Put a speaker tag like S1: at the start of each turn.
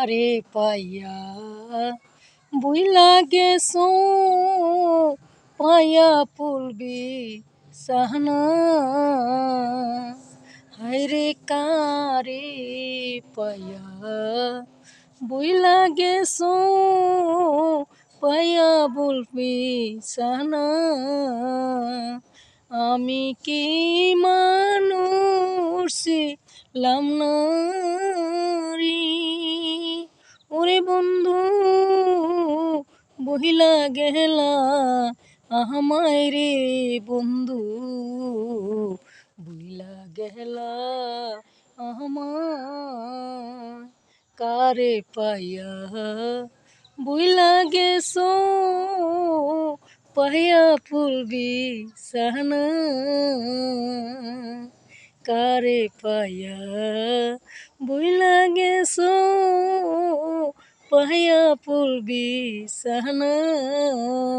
S1: কারে পাইয়া বুইলা গেছো পাইয়া পুলবি সাহনা হায়রে কারে পাইয়া বুইলা গেছো পাইয়া বলবি সাহনা আমি কি মানুষ ছিলাম না রে ওরে বন্ধু বহিলা গেলা আমায় রে বন্ধু বহিলা গেলা আমায় কারে পাইয়া বইলা গেছো পাইয়া ফুলবি সাহনা কারে পাইয়া বইলা গেছো পাইয়া ফুলবি সাহনা।